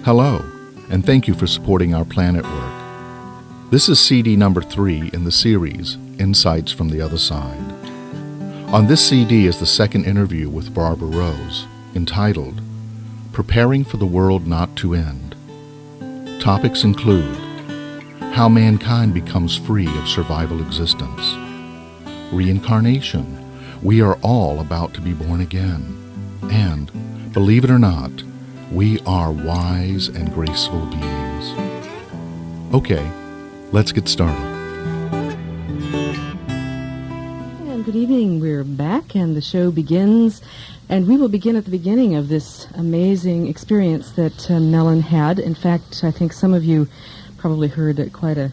Hello, and thank you for supporting our planet work. This is CD number 3 in the series, Insights from the Other Side. On this CD is the second interview with Barbara Rose, entitled, Preparing for the World Not to End. Topics include how mankind becomes free of survival existence, reincarnation, we are all about to be born again, and, believe it or not, we are wise and graceful beings. Okay, let's get started. And good evening. We're back, and the show begins. And we will begin at the beginning of this amazing experience that Mellen had. In fact, I think some of you probably heard quite an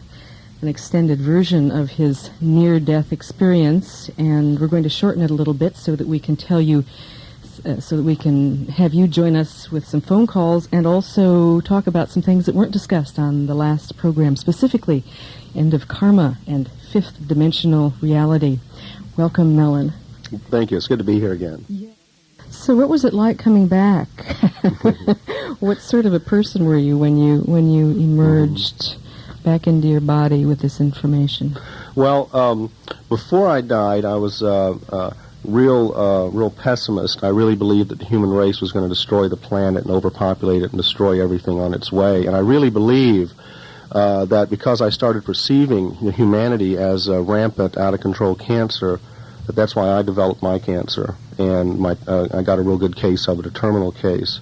extended version of his near-death experience, and we're going to shorten it a little bit so that we can tell you so that we can have you join us with some phone calls and also talk about some things that weren't discussed on the last program, specifically end of karma and fifth dimensional reality. Welcome, Mellen. Thank you. It's good to be here again. Yeah. So what was it like coming back? What sort of a person were you when you emerged back into your body with this information? Well, before I died, I was real pessimist. I really believed that the human race was going to destroy the planet and overpopulate it and destroy everything on its way. And I really believe that because I started perceiving humanity as a rampant, out-of-control cancer, that's why I developed my cancer. And I got a real good case of it, a terminal case.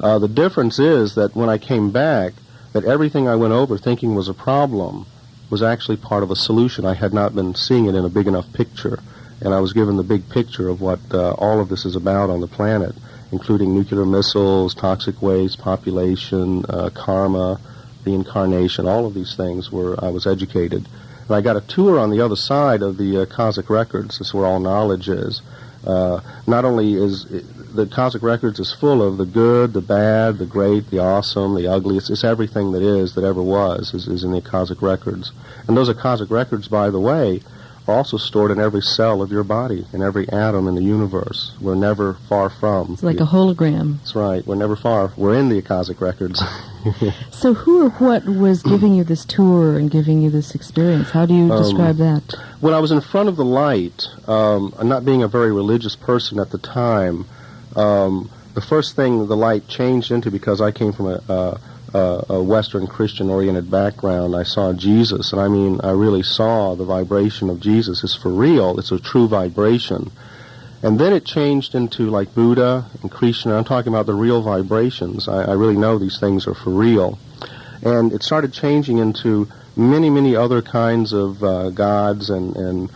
The difference is that when I came back, that everything I went over thinking was a problem was actually part of a solution. I had not been seeing it in a big enough picture. And I was given the big picture of what all of this is about on the planet, including nuclear missiles, toxic waste, population, karma, reincarnation, all of these things I was educated. And I got a tour on the other side of the Cosmic Records. This is where all knowledge is. Not only is the Cosmic Records is full of the good, the bad, the great, the awesome, the ugly. It's everything that ever was is in the Cosmic Records. And those are Cosmic Records, by the way, also stored in every cell of your body, in every atom in the universe. We're never far from. It's like a hologram. That's right. We're never far. We're in the Cosmic Records. So who or what was giving you this tour and giving you this experience? How do you describe that? When I was in front of the light, not being a very religious person at the time, the first thing the light changed into, because I came from a Western Christian-oriented background, I saw Jesus, and I really saw the vibration of Jesus. It's for real. It's a true vibration. And then it changed into like Buddha and Krishna. I'm talking about the real vibrations. I really know these things are for real. And it started changing into many, many other kinds of gods and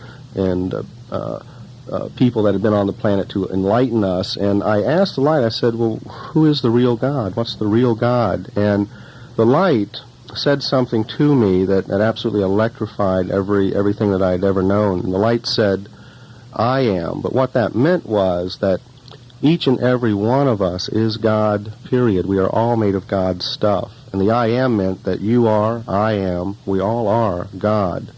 people that had been on the planet to enlighten us. And I asked the light, I said, well, who is the real God? What's the real God? And the light said something to me that absolutely electrified everything that I had ever known. And the light said, I am. But what that meant was that each and every one of us is God, period. We are all made of God's stuff. And the I am meant that you are, I am, we all are God.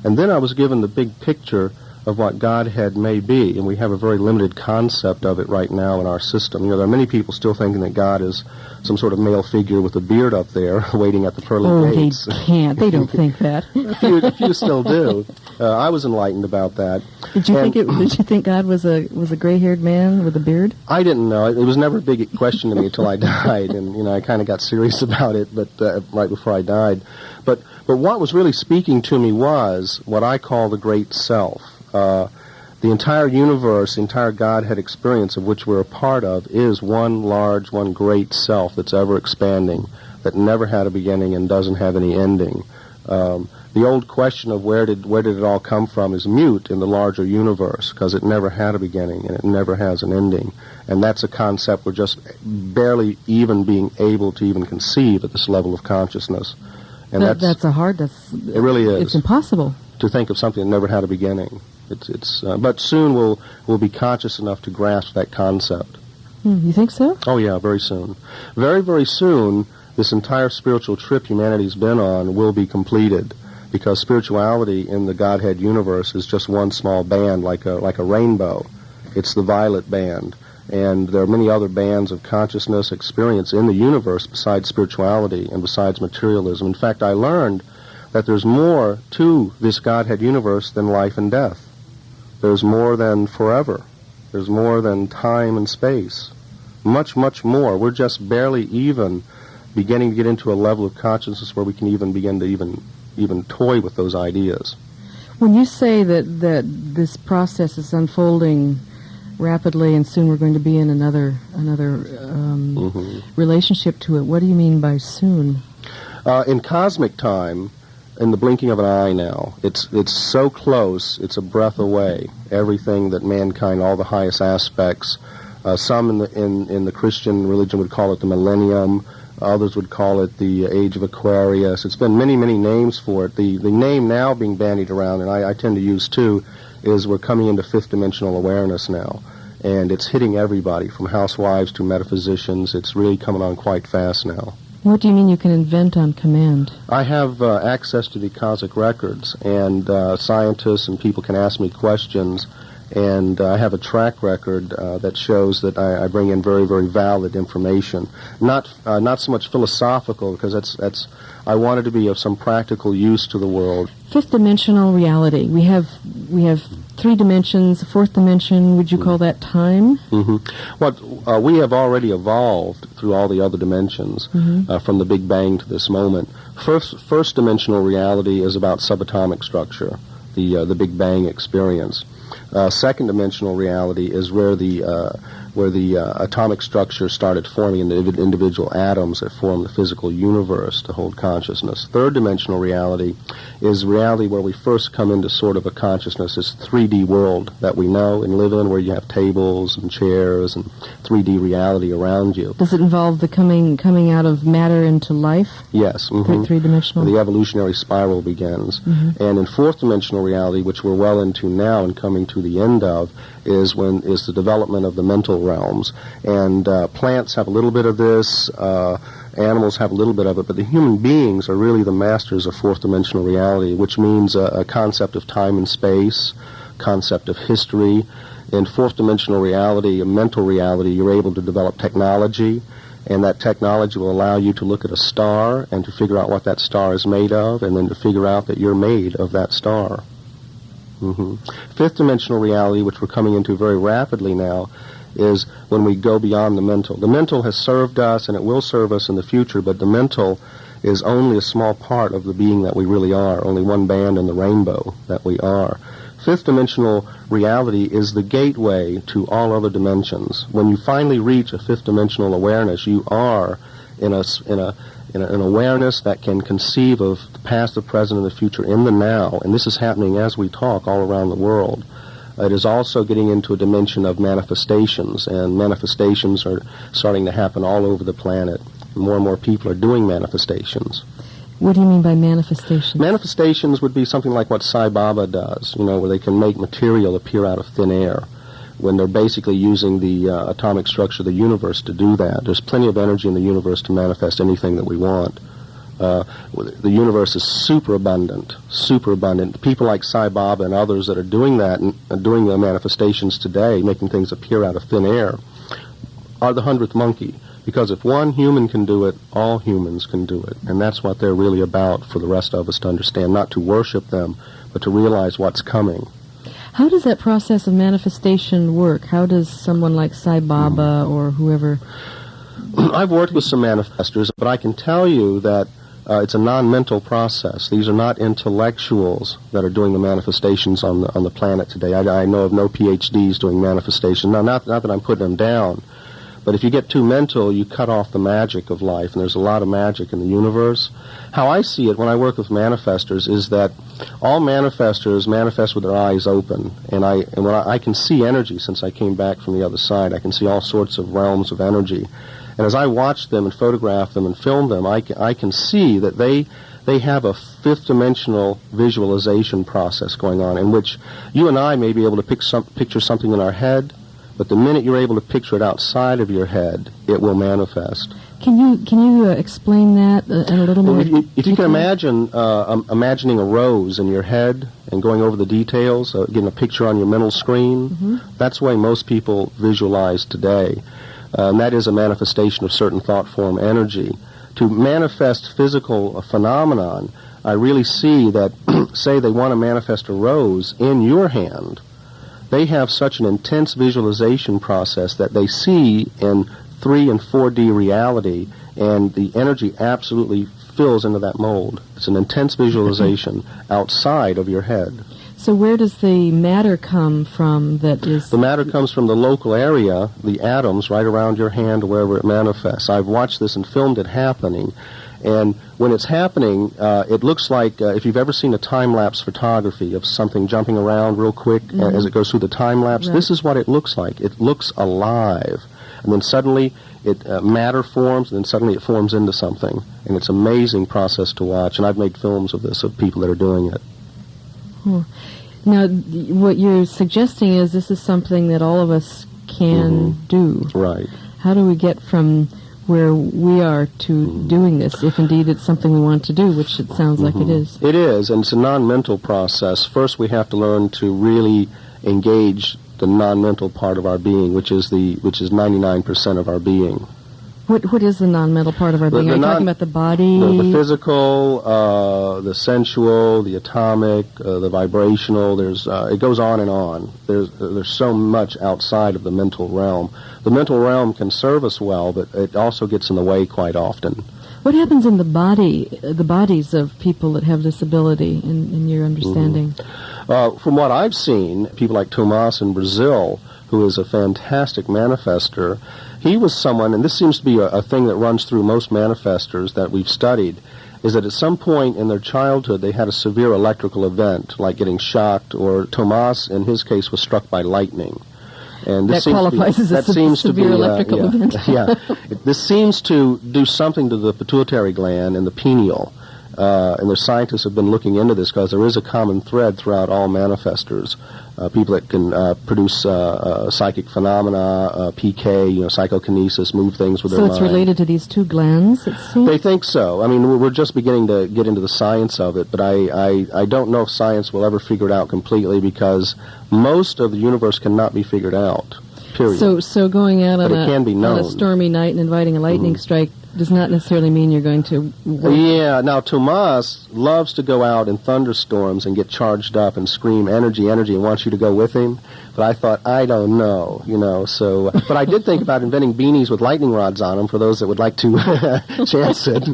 And then I was given the big picture of what Godhead may be, and we have a very limited concept of it right now in our system. There are many people still thinking that God is some sort of male figure with a beard up there waiting at the pearly gates. They can't. They don't think that. a few still do. I was enlightened about that. Did you think God was a gray-haired man with a beard? I didn't know. It was never a big question to me until I died, and I kind of got serious about it, but right before I died. But what was really speaking to me was what I call the great self. The entire universe, the entire Godhead experience of which we're a part of is one large, one great self that's ever expanding, that never had a beginning and doesn't have any ending. The old question of where did it all come from is mute in the larger universe, because it never had a beginning and it never has an ending. And that's a concept we're just barely even being able to even conceive at this level of consciousness. And it really is. It's impossible to think of something that never had a beginning. But soon we'll be conscious enough to grasp that concept. You think so? Oh yeah, very soon. Very, very soon, this entire spiritual trip humanity's been on will be completed, because spirituality in the Godhead universe is just one small band, like a rainbow. It's the violet band. And there are many other bands of consciousness experience in the universe besides spirituality and besides materialism. In fact, I learned that there's more to this Godhead universe than life and death. There's more than forever. There's more than time and space. Much, much more. We're just barely even beginning to get into a level of consciousness where we can even begin to even toy with those ideas. When you say that this process is unfolding rapidly and soon we're going to be in another relationship to it, what do you mean by soon? In cosmic time, in the blinking of an eye now, it's so close, it's a breath away. Everything that mankind, all the highest aspects, some in the Christian religion would call it the millennium, others would call it the age of Aquarius. It's been many, many names for it. The name now being bandied around, and I tend to use too, is we're coming into fifth dimensional awareness now. And it's hitting everybody, from housewives to metaphysicians. It's really coming on quite fast now. What do you mean you can invent on command? I have access to the cosmic records, and scientists and people can ask me questions, and I have a track record that shows that I bring in very, very valid information. Not so much philosophical, because that's I want it to be of some practical use to the world. Fifth dimensional reality. We have 3 dimensions. Fourth dimension, would you call that time? What we have already evolved through all the other dimensions, from the Big Bang to this moment. First dimensional reality is about subatomic structure, the Big Bang experience. Second dimensional reality is where the atomic structure started forming in the individual atoms that form the physical universe to hold consciousness. Third dimensional reality is reality where we first come into sort of a consciousness, this 3D world that we know and live in, where you have tables and chairs and 3D reality around you. Does it involve the coming out of matter into life? Yes. Three-dimensional? The evolutionary spiral begins. And in fourth dimensional reality, which we're well into now and coming to the end of, is the development of the mental realms. And plants have a little bit of this, animals have a little bit of it, but the human beings are really the masters of fourth dimensional reality, which means a concept of time and space, concept of history. In fourth dimensional reality, a mental reality, you're able to develop technology, and that technology will allow you to look at a star and to figure out what that star is made of, and then to figure out that you're made of that star. Fifth dimensional reality, which we're coming into very rapidly now, is when we go beyond the mental. The mental has served us, and it will serve us in the future, but the mental is only a small part of the being that we really are, only one band in the rainbow that we are. Fifth dimensional reality is the gateway to all other dimensions. When you finally reach a fifth dimensional awareness, you are in an awareness that can conceive of the past, the present, and the future in the now, and this is happening as we talk all around the world. It is also getting into a dimension of manifestations, and manifestations are starting to happen all over the planet. More and more people are doing manifestations. What do you mean by manifestations? Manifestations would be something like what Sai Baba does, where they can make material appear out of thin air, when they're basically using the atomic structure of the universe to do that. There's plenty of energy in the universe to manifest anything that we want. The universe is super abundant. People like Sai Baba and others that are doing that and doing the manifestations today, making things appear out of thin air, are the 100th monkey. Because if one human can do it, all humans can do it. And that's what they're really about for the rest of us to understand, not to worship them, but to realize what's coming. How does that process of manifestation work? How does someone like Sai Baba or whoever... I've worked with some manifestors, but I can tell you that it's a non-mental process. These are not intellectuals that are doing the manifestations on the planet today. I know of no PhDs doing manifestation. Now, not that I'm putting them down, but if you get too mental, you cut off the magic of life, and there's a lot of magic in the universe. How I see it when I work with manifestors is that all manifestors manifest with their eyes open, and when I can see energy since I came back from the other side. I can see all sorts of realms of energy. And as I watch them and photograph them and film them, I can see that they have a fifth dimensional visualization process going on, in which you and I may be able to picture something in our head, but the minute you're able to picture it outside of your head, it will manifest. Can you explain that in a little more? Well, if you can detail? imagine imagining a rose in your head and going over the details, getting a picture on your mental screen, that's the way most people visualize today. And that is a manifestation of certain thought form energy. To manifest physical phenomenon, I really see that, say they want to manifest a rose in your hand, they have such an intense visualization process that they see in 3 and 4D reality, and the energy absolutely fills into that mold. It's an intense visualization outside of your head. So where does the matter come from that is... The matter comes from the local area, the atoms right around your hand, wherever it manifests. I've watched this and filmed it happening. And when it's happening, it looks like, if you've ever seen a time-lapse photography of something jumping around real quick as it goes through the time-lapse, Right. this is what it looks like. It looks alive. And then suddenly matter forms, and then suddenly it forms into something. And it's an amazing process to watch. And I've made films of this, of people that are doing it. Now, what you're suggesting is this is something that all of us can do. Right. How do we get from where we are to doing this, if indeed it's something we want to do, which it sounds like it is? It is, and it's a non-mental process. First, we have to learn to really engage the non-mental part of our being, which is 99% of our being. What is the non-mental part of our being? Are you talking about the body? The physical, the sensual, the atomic, the vibrational. It goes on and on. There's so much outside of the mental realm. The mental realm can serve us well, but it also gets in the way quite often. What happens in the bodies of people that have this ability, in your understanding? From what I've seen, people like Thomas in Brazil, who is a fantastic manifester, he was someone, and this seems to be a thing that runs through most manifestors that we've studied, is that at some point in their childhood they had a severe electrical event, like getting shocked, or Thomas, in his case, was struck by lightning. And this That qualifies as a severe electrical event. This seems to do something to the pituitary gland and the pineal. And the scientists have been looking into this because there is a common thread throughout all manifestors. People that can produce psychic phenomena, PK, psychokinesis, move things with their mind. So it's related to these two glands, it seems? They think so. I mean, we're just beginning to get into the science of it, but I don't know if science will ever figure it out completely because most of the universe cannot be figured out, period. So going out on a stormy night and inviting a lightning strike does not necessarily mean you're going to work. Yeah, now Tomas loves to go out in thunderstorms and get charged up and scream energy, energy, and wants you to go with him. But I thought, I don't know, so... But I did think about inventing beanies with lightning rods on them for those that would like to chance it.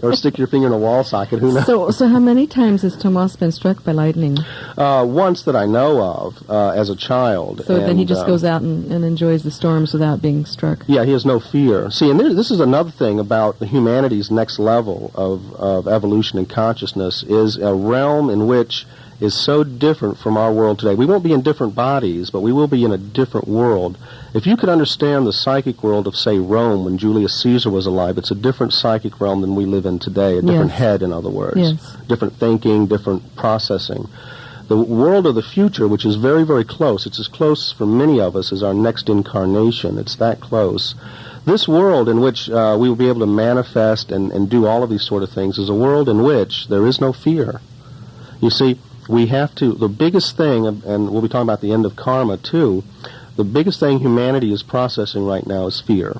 Or stick your finger in a wall socket, who knows? So how many times has Tomas been struck by lightning? Once that I know of, as a child. So then he just goes out and enjoys the storms without being struck. Yeah, he has no fear. See, and this is another thing about the humanity's next level of evolution and consciousness, is a realm in which is so different from our world today. We won't be in different bodies, but we will be in a different world. If you could understand the psychic world of, say, Rome when Julius Caesar was alive, it's a different psychic realm than we live in today, a different head, in other words. Yes. Different thinking, different processing. The world of the future, which is very, very close, it's as close for many of us as our next incarnation. It's that close. This world in which we will be able to manifest and do all of these sort of things is a world in which there is no fear. You see, we have to, the biggest thing, and we'll be talking about the end of karma too, the biggest thing humanity is processing right now is fear.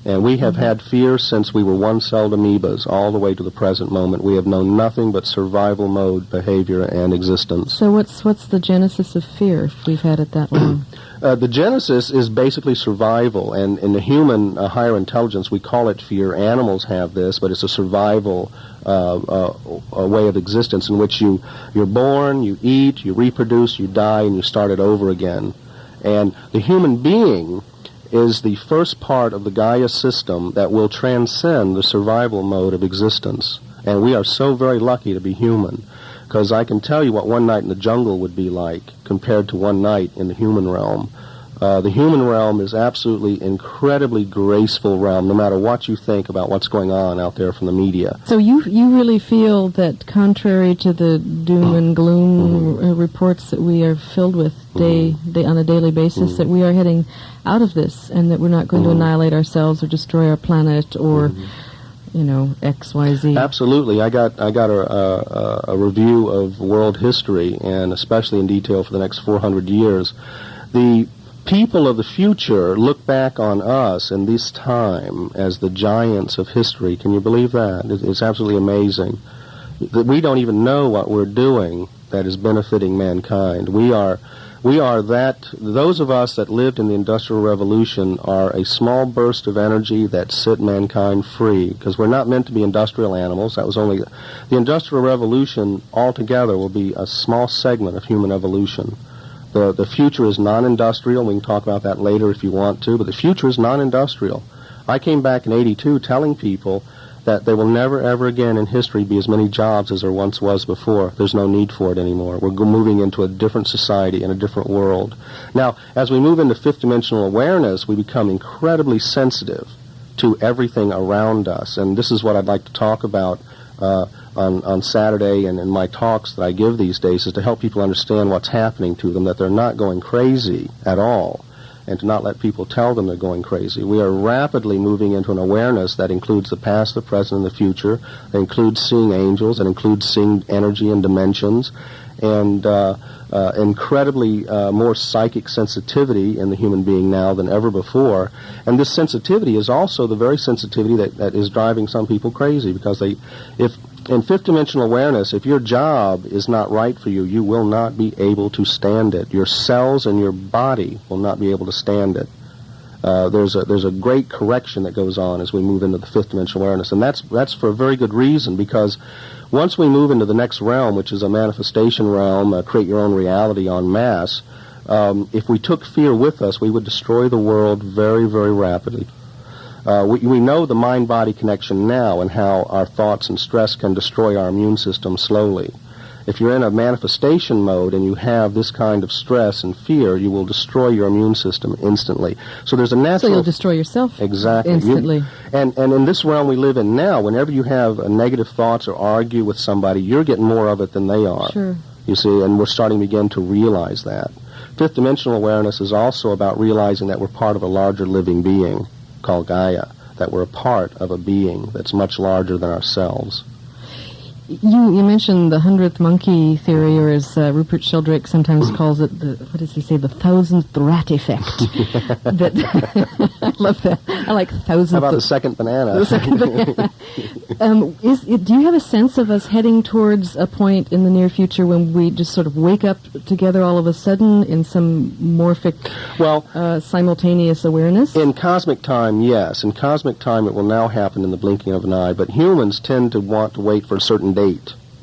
And we have had fear since we were one-celled amoebas all the way to the present moment. We have known nothing but survival mode behavior and existence. So what's the genesis of fear if we've had it that long? The genesis is basically survival, and in the human higher intelligence we call it fear. Animals have this, but it's a survival a way of existence in which you're born, you eat, you reproduce, you die, and you start it over again. And the human being is the first part of the Gaia system that will transcend the survival mode of existence. And we are so very lucky to be human, because I can tell you what one night in the jungle would be like compared to one night in the human realm. The human realm is absolutely incredibly graceful realm, no matter what you think about what's going on out there from the media. So you really feel that, contrary to the doom and gloom reports that we are filled with on a daily basis that we are heading out of this, and that we're not going to annihilate ourselves or destroy our planet or X, Y, Z. Absolutely. I got a review of world history, and especially in detail for the next 400 years. The people of the future look back on us in this time as the giants of history. Can you believe that? It's absolutely amazing that we don't even know what we're doing that is benefiting mankind. We are that, those of us that lived in the Industrial Revolution are a small burst of energy that set mankind free, because we're not meant to be industrial animals. That was only, the Industrial Revolution altogether will be a small segment of human evolution. The future is non-industrial. We can talk about that later if you want to, but the future is non-industrial. I came back in '82 telling people that there will never, ever again in history be as many jobs as there once was before. There's no need for it anymore. We're moving into a different society and a different world. Now, as we move into fifth-dimensional awareness, we become incredibly sensitive to everything around us. And this is what I'd like to talk about on Saturday and in my talks that I give these days, is to help people understand what's happening to them, that they're not going crazy at all, and to not let people tell them they're going crazy. We are rapidly moving into an awareness that includes the past, the present, and the future. It includes seeing angels. It includes seeing energy and dimensions, and incredibly more psychic sensitivity in the human being now than ever before. And this sensitivity is also the very sensitivity that is driving some people crazy, because in fifth-dimensional awareness, if your job is not right for you, you will not be able to stand it. Your cells and your body will not be able to stand it. There's a great correction that goes on as we move into the fifth-dimensional awareness, and that's for a very good reason, because once we move into the next realm, which is a manifestation realm, create your own reality en masse, if we took fear with us, we would destroy the world very, very rapidly. We know the mind-body connection now, and how our thoughts and stress can destroy our immune system slowly. If you're in a manifestation mode and you have this kind of stress and fear, you will destroy your immune system instantly. So there's a natural... So you'll destroy yourself instantly. And in this realm we live in now, whenever you have negative thoughts or argue with somebody, you're getting more of it than they are. Sure. You see, and we're starting to begin to realize that. Fifth-dimensional awareness is also about realizing that we're part of a larger living being called Gaia, that we're a part of a being that's much larger than ourselves. You mentioned the 100th monkey theory, or as Rupert Sheldrake sometimes calls it, the 1,000th rat effect. I love that. I like 1,000th. How about the second banana? The second banana. Do you have a sense of us heading towards a point in the near future when we just sort of wake up together all of a sudden in some morphic, simultaneous awareness? In cosmic time, yes. In cosmic time, it will now happen in the blinking of an eye, but humans tend to want to wait for a certain date,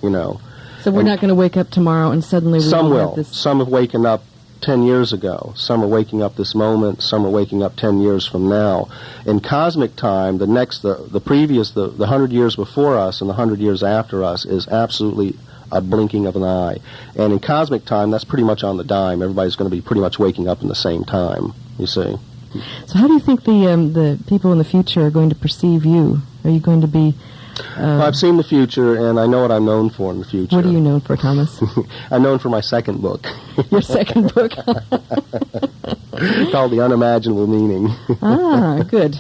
So we're not going to wake up tomorrow and suddenly some will. Have this... Some have waken up 10 years ago. Some are waking up this moment. Some are waking up 10 years from now. In cosmic time, the previous, the 100 years before us and the 100 years after us is absolutely a blinking of an eye. And in cosmic time, that's pretty much on the dime. Everybody's going to be pretty much waking up in the same time, you see. So how do you think the people in the future are going to perceive you? Are you going to be... Well, I've seen the future, and I know what I'm known for in the future. What are you known for, Thomas? I'm known for my second book. Your second book? Called The Unimaginable Meaning. Good.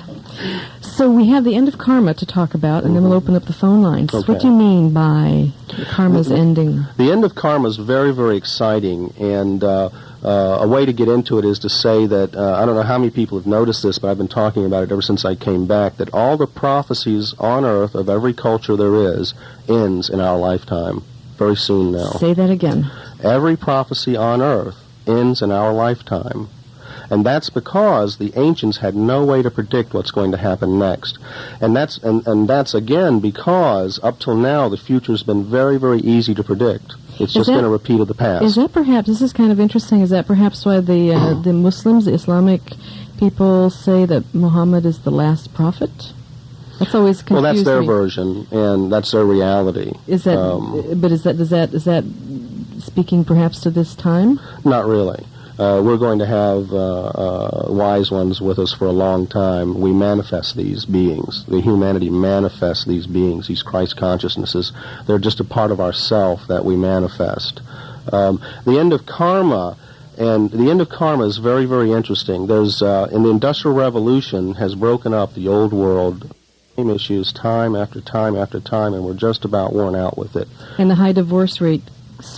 So we have the end of karma to talk about, and then we'll open up the phone lines. Okay. What do you mean by karma's ending? The end of karma is very, very exciting, and a way to get into it is to say that, I don't know how many people have noticed this, but I've been talking about it ever since I came back, that all the prophecies on Earth of every culture there is ends in our lifetime, very soon now. Say that again. Every prophecy on Earth ends in our lifetime. And that's because the ancients had no way to predict what's going to happen next. And that's again because up till now the future's been very, very easy to predict. It's just been a repeat of the past. Is that perhaps, this is kind of interesting, is that perhaps why the Muslims, the Islamic people say that Muhammad is the last prophet? That's always confused me. Well, that's their version, and that's their reality. Is that, but is that speaking perhaps to this time? Not really. We're going to have wise ones with us for a long time. We manifest these beings. The humanity manifests these beings, these Christ consciousnesses. They're just a part of ourself that we manifest. The end of karma And the end of karma is very, very interesting. There's in the Industrial Revolution has broken up the old world, same issues time after time after time, and we're just about worn out with it. And the high divorce rate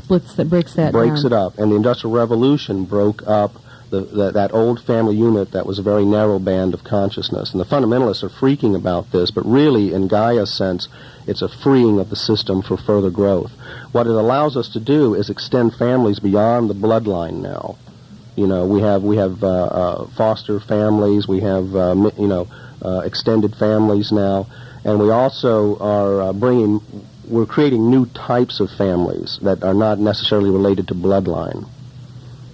breaks that breaks down. it up. And the Industrial Revolution broke up that old family unit that was a very narrow band of consciousness. And the fundamentalists are freaking about this, but really, in Gaia's sense, it's a freeing of the system for further growth. What it allows us to do is extend families beyond the bloodline now. You know, we have foster families, we have extended families now, and we also are we're creating new types of families that are not necessarily related to bloodline.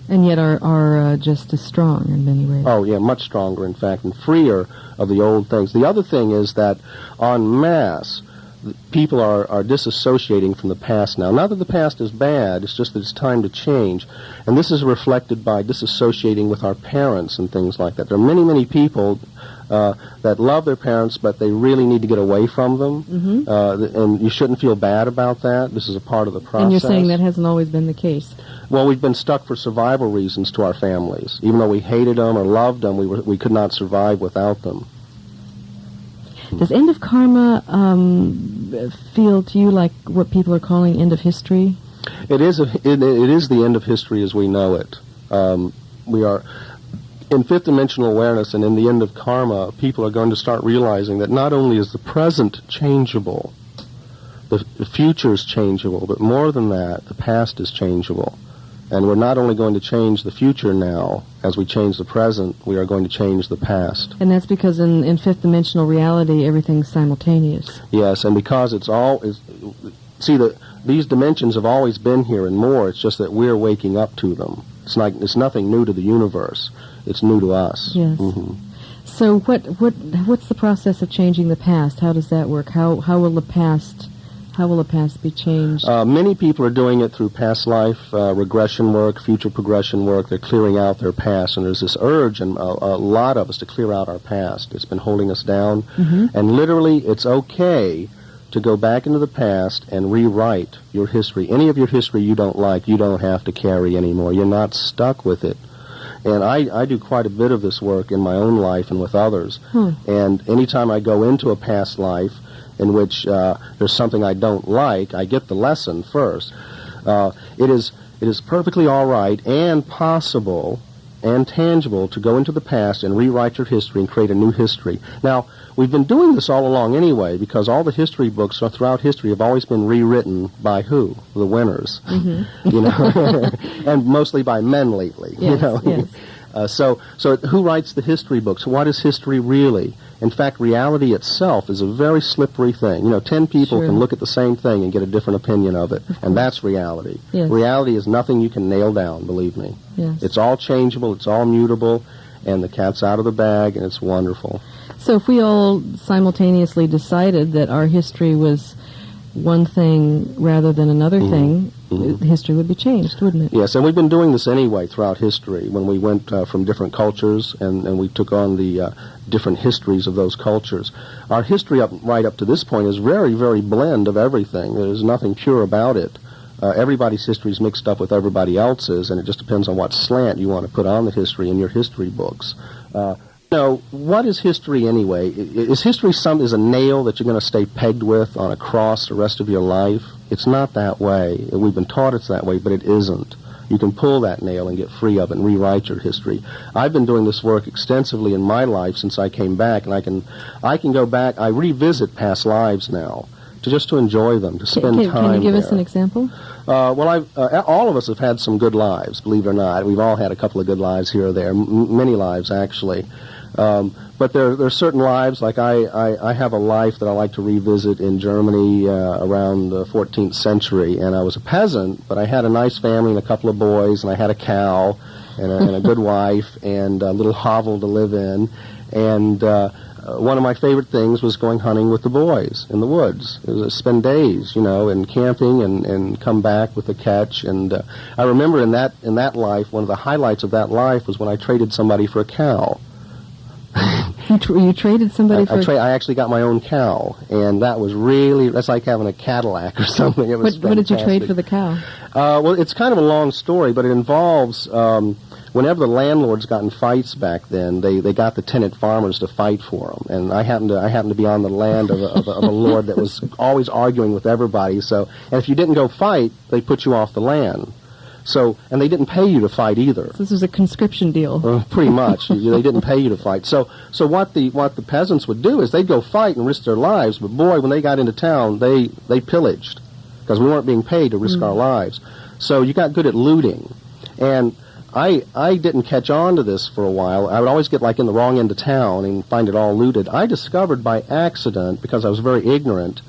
And yet are just as strong in many ways. Oh, yeah, much stronger, in fact, and freer of the old things. The other thing is that, en masse, people are disassociating from the past now. Not that the past is bad, it's just that it's time to change. And this is reflected by disassociating with our parents and things like that. There are many, many people that love their parents, but they really need to get away from them. Mm-hmm. And you shouldn't feel bad about that. This is a part of the process. And you're saying that hasn't always been the case. Well, we've been stuck for survival reasons to our families. Even though we hated them or loved them, we could not survive without them. Does end of karma feel to you like what people are calling end of history? It is the end of history as we know it. We are in fifth dimensional awareness, and in the end of karma, people are going to start realizing that not only is the present changeable, the future is changeable, but more than that, the past is changeable. And we're not only going to change the future now, as we change the present, we are going to change the past. And that's because in fifth dimensional reality, everything's simultaneous. Yes, and because these dimensions have always been here and more, it's just that we're waking up to them. It's nothing new to the universe. It's new to us. Yes. Mm-hmm. So what's the process of changing the past? How does that work? How will the past be changed? Many people are doing it through past life regression work, future progression work. They're clearing out their past, and there's this urge in a lot of us to clear out our past. It's been holding us down, mm-hmm. and literally it's okay to go back into the past and rewrite your history. Any of your history you don't like, you don't have to carry anymore. You're not stuck with it. And I do quite a bit of this work in my own life and with others. And anytime I go into a past life in which there's something I don't like, I get the lesson first. It is perfectly all right and possible and tangible to go into the past and rewrite your history and create a new history. Now, we've been doing this all along anyway, because all the history books throughout history have always been rewritten by who? The winners. Mm-hmm. You know, and mostly by men lately. Yes, you know. Yes. So who writes the history books? What is history really? In fact, reality itself is a very slippery thing. You know, 10 people Sure. can look at the same thing and get a different opinion of it, and that's reality. Yes. Reality is nothing you can nail down, believe me. Yes. It's all changeable, it's all mutable, and the cat's out of the bag, and it's wonderful. So if we all simultaneously decided that our history was one thing rather than another thing, history would be changed, wouldn't it? Yes, and we've been doing this anyway throughout history, when we went from different cultures and we took on the different histories of those cultures. Our history right up to this point is very, very blend of everything. There's nothing pure about it. Everybody's history is mixed up with everybody else's, and it just depends on what slant you want to put on the history in your history books. What is history anyway? Is history is a nail that you're going to stay pegged with on a cross the rest of your life? It's not that way. We've been taught it's that way, but it isn't. You can pull that nail and get free of it and rewrite your history. I've been doing this work extensively in my life since I came back, and I can go back. I revisit past lives now to enjoy them, to spend time Can you give there. us an example? Well, all of us have had some good lives, believe it or not. We've all had a couple of good lives here or there, many lives actually. But there are certain lives, like I have a life that I like to revisit in Germany around the 14th century, and I was a peasant, but I had a nice family and a couple of boys, and I had a cow and a good wife and a little hovel to live in, and one of my favorite things was going hunting with the boys in the woods. It was spend days, and camping and come back with a catch. And I remember in that life, one of the highlights of that life was when I traded somebody for a cow. You traded somebody for... I actually got my own cow, and that's like having a Cadillac or something. It was What did you trade for the cow? Well, it's kind of a long story, but it involves... whenever the landlords got in fights back then, they got the tenant farmers to fight for them, and I happened to be on the land of a lord that was always arguing with everybody. So, and if you didn't go fight, they put you off the land. So, and they didn't pay you to fight either. So this was a conscription deal. Pretty much, they didn't pay you to fight. So what the peasants would do is they'd go fight and risk their lives. But boy, when they got into town, they pillaged because we weren't being paid to risk our lives. So you got good at looting, and I didn't catch on to this for a while. I would always get like in the wrong end of town and find it all looted. I discovered by accident, because I was very ignorant,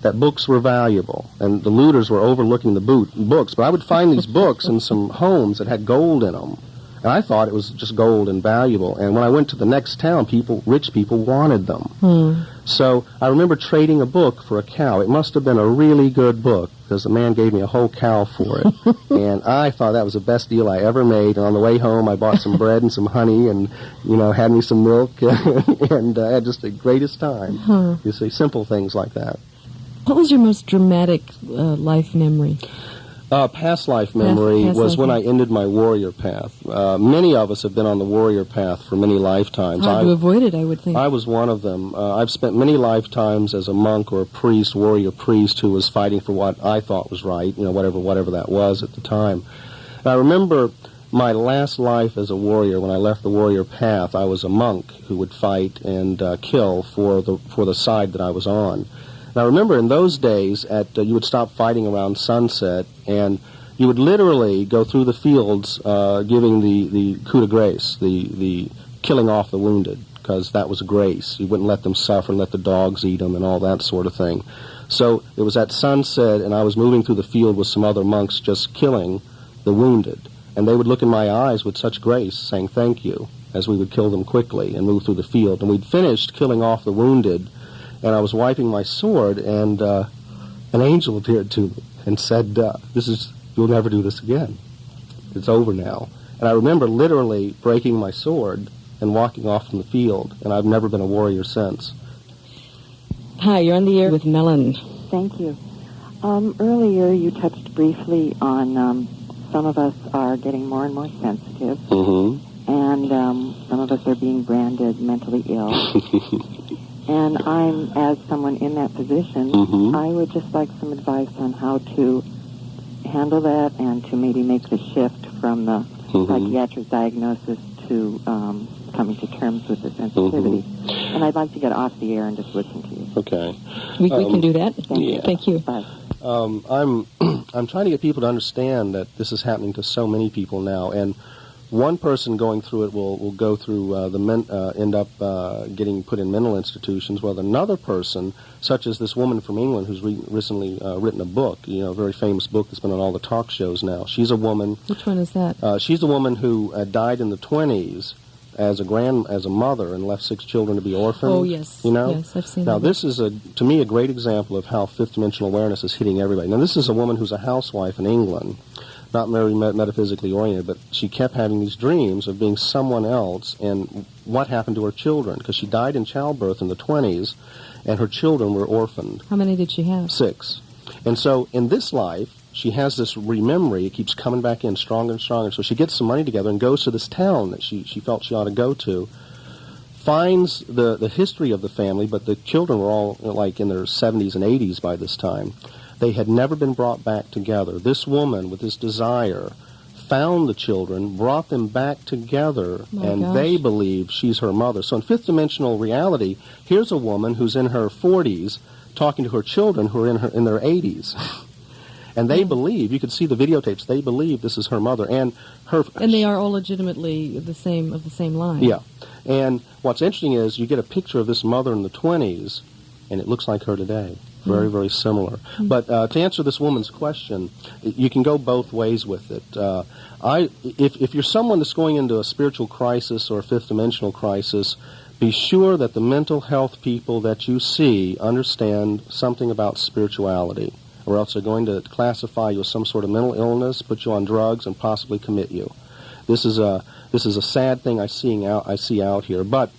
that books were valuable, and the looters were overlooking the books. But I would find these books in some homes that had gold in them, and I thought it was just gold and valuable. And when I went to the next town, rich people wanted them. So I remember trading a book for a cow. It must have been a really good book, because the man gave me a whole cow for it. And I thought that was the best deal I ever made. And on the way home, I bought some bread and some honey and, had me some milk and had just the greatest time. You see, simple things like that. What was your most dramatic life memory? Past life memory was when I ended my warrior path. Many of us have been on the warrior path for many lifetimes. Hard to avoid it, I would think. I was one of them. I've spent many lifetimes as a monk or a priest, warrior priest, who was fighting for what I thought was right, whatever that was at the time. And I remember my last life as a warrior. When I left the warrior path, I was a monk who would fight and kill for the side that I was on. And I remember in those days, you would stop fighting around sunset, and you would literally go through the fields giving the coup de grace, the killing off the wounded, because that was grace. You wouldn't let them suffer and let the dogs eat them and all that sort of thing. So it was at sunset, and I was moving through the field with some other monks just killing the wounded. And they would look in my eyes with such grace, saying thank you, as we would kill them quickly and move through the field. And we'd finished killing off the wounded, and I was wiping my sword, and an angel appeared to me and said, you'll never do this again. It's over now. And I remember literally breaking my sword and walking off from the field, and I've never been a warrior since. Hi, you're on the air with Mellen. Thank you. Earlier you touched briefly on some of us are getting more and more sensitive, and some of us are being branded mentally ill. And I'm, as someone in that position, I would just like some advice on how to handle that and to maybe make the shift from the psychiatric diagnosis to coming to terms with the sensitivity. And I'd like to get off the air and just listen to you. Okay. We can do that. Thank you. Bye. I'm trying to get people to understand that this is happening to so many people now, and one person going through it will go through end up getting put in mental institutions, while another person, such as this woman from England who's recently written a book, a very famous book that's been on all the talk shows now. She's a woman. Which one is that? She's a woman who died in the 20s as a mother and left 6 children to be orphaned. Oh, yes. Yes, I've seen Now, that. this is, to me, a great example of how fifth dimensional awareness is hitting everybody. Now, this is a woman who's a housewife in England, not very metaphysically oriented, but she kept having these dreams of being someone else and what happened to her children, because she died in childbirth in the 20s, and her children were orphaned. How many did she have? 6. And so, in this life, she has this rememory. It keeps coming back in stronger and stronger. So she gets some money together and goes to this town that she felt she ought to go to, finds the history of the family, but the children were all like in their 70s and 80s by this time. They had never been brought back together. This woman, with this desire, found the children, brought them back together, they believe she's her mother. So in fifth dimensional reality, here's a woman who's in her 40s talking to her children who are in their 80s. And they believe, you could see the videotapes, they believe this is her mother. And they are all legitimately of the same line. Yeah. And what's interesting is you get a picture of this mother in the 20s, and it looks like her today. Very, very similar. But to answer this woman's question, you can go both ways with it. If you're someone that's going into a spiritual crisis or a fifth dimensional crisis, be sure that the mental health people that you see understand something about spirituality, or else they're going to classify you as some sort of mental illness, put you on drugs, and possibly commit you. This is a sad thing I see out here. But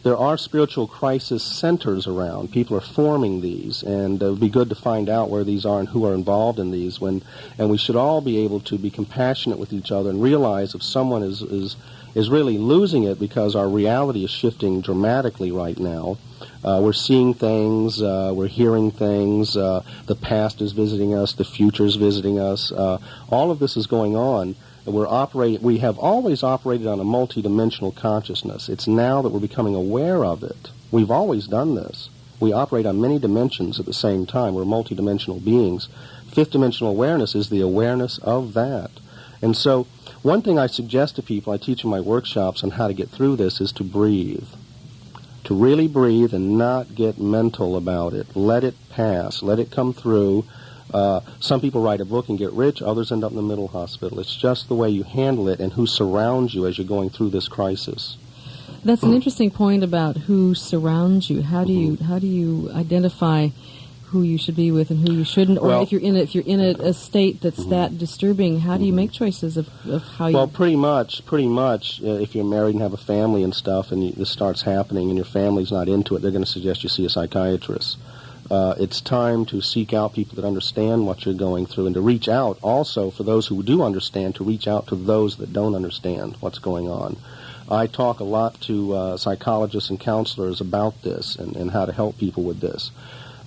there are spiritual crisis centers around. People are forming these, and it would be good to find out where these are and who are involved in these. And we should all be able to be compassionate with each other and realize if someone is really losing it because our reality is shifting dramatically right now. We're seeing things, we're hearing things, the past is visiting us, the future is visiting us. All of this is going on. We have always operated on a multidimensional consciousness. It's now that we're becoming aware of it. We've always done this. We operate on many dimensions at the same time. We're multidimensional beings. Fifth dimensional awareness is the awareness of that. And so one thing I suggest to people, I teach in my workshops on how to get through this, is to breathe. To really breathe and not get mental about it. Let it pass. Let it come through. Some people write a book and get rich. Others end up in the mental hospital. It's just the way you handle it and who surrounds you as you're going through this crisis. That's an interesting point about who surrounds you. How do you identify who you should be with and who you shouldn't? Or if you're in a state that's that disturbing, how do you make choices of how you... Well, pretty much, if you're married and have a family and stuff and this starts happening and your family's not into it, they're going to suggest you see a psychiatrist. It's time to seek out people that understand what you're going through and to reach out also, for those who do understand, to reach out to those that don't understand what's going on. I talk a lot to psychologists and counselors about this and how to help people with this.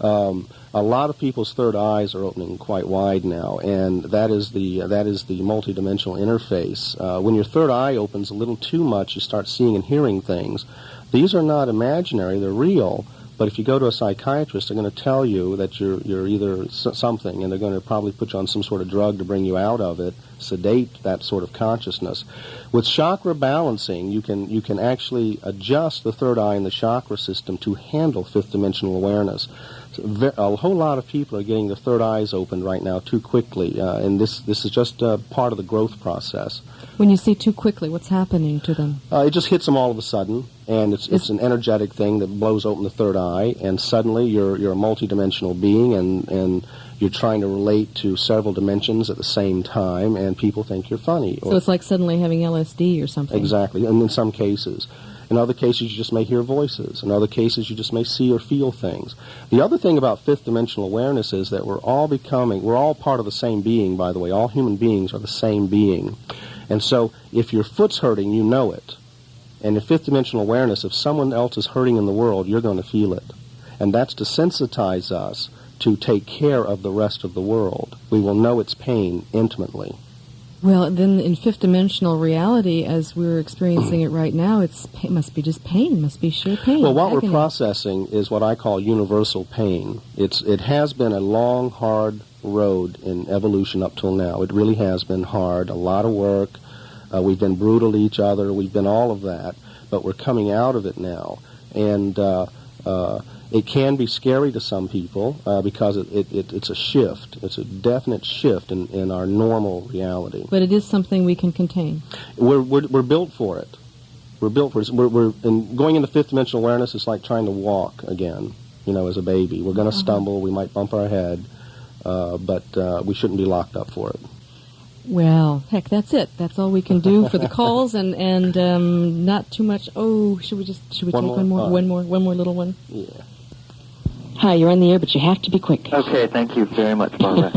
A lot of people's third eyes are opening quite wide now, and that is the multidimensional interface. When your third eye opens a little too much, you start seeing and hearing things. These are not imaginary; they're real. But if you go to a psychiatrist, they're going to tell you that you're either something, and they're going to probably put you on some sort of drug to bring you out of it, sedate that sort of consciousness. With chakra balancing, you can actually adjust the third eye in the chakra system to handle fifth dimensional awareness. A whole lot of people are getting their third eyes opened right now too quickly, and this is just part of the growth process. When you see too quickly, what's happening to them? It just hits them all of a sudden, and it's an energetic thing that blows open the third eye, and suddenly you're a multidimensional being, and you're trying to relate to several dimensions at the same time, and people think you're funny. So it's like suddenly having LSD or something. Exactly, and in some cases. In other cases, you just may hear voices. In other cases, you just may see or feel things. The other thing about fifth dimensional awareness is that we're all part of the same being, by the way. All human beings are the same being. And so if your foot's hurting, you know it. And in fifth dimensional awareness, if someone else is hurting in the world, you're going to feel it. And that's to sensitize us to take care of the rest of the world. We will know its pain intimately. Well, then in fifth dimensional reality, as we're experiencing it right now, it must be just pain, must be sheer pain. Well, what agony. we're processing is what I call universal pain. It has been a long, hard road in evolution up till now. It really has been hard, a lot of work. We've been brutal to each other. We've been all of that. But we're coming out of it now. And it can be scary to some people because it's a shift. It's a definite shift in our normal reality. But it is something we can contain. We're built for it. We're built for it. And going into fifth dimensional awareness is like trying to walk again, as a baby. We're going to stumble. We might bump our head, but we shouldn't be locked up for it. Well, heck, that's it. That's all we can do for the calls, and not too much. Oh, should we take one more little one? Yeah. Hi, you're on the air, but you have to be quick. Okay, thank you very much, Barbara.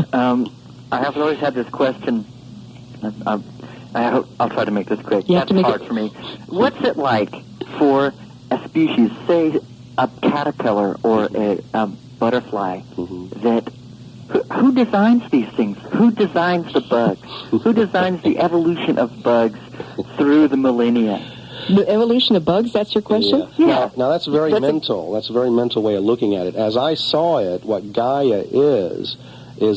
I have always had this question. I'll try to make this quick. You have That's to make hard it... for me. What's it like for a species, say a caterpillar or a butterfly, that who designs these things? Who designs the bugs? Who designs the evolution of bugs through the millennia? The evolution of bugs, that's your question? Yeah. Now that's very mental. That's a very mental way of looking at it. As I saw it, what Gaia is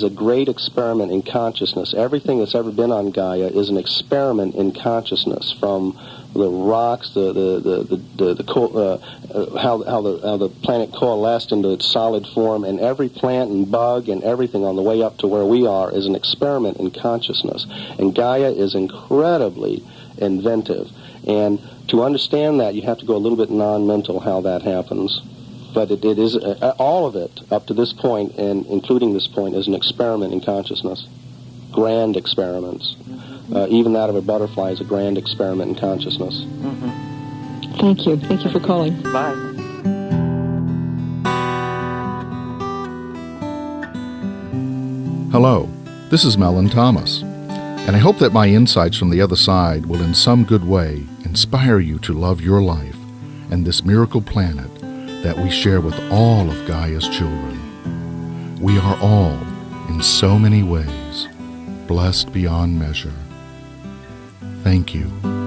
a great experiment in consciousness. Everything that's ever been on Gaia is an experiment in consciousness, from the rocks, how the planet coalesced into its solid form, and every plant and bug and everything on the way up to where we are is an experiment in consciousness. And Gaia is incredibly inventive. And to understand that, you have to go a little bit non-mental how that happens. But it is all of it up to this point, and including this point, is an experiment in consciousness. Grand experiments. Even that of a butterfly is a grand experiment in consciousness. Thank you. Thank you for calling. Bye. Hello, this is Mellen Thomas, and I hope that my insights from the other side will in some good way inspire you to love your life and this miracle planet that we share with all of Gaia's children. We are all, in so many ways, blessed beyond measure. Thank you.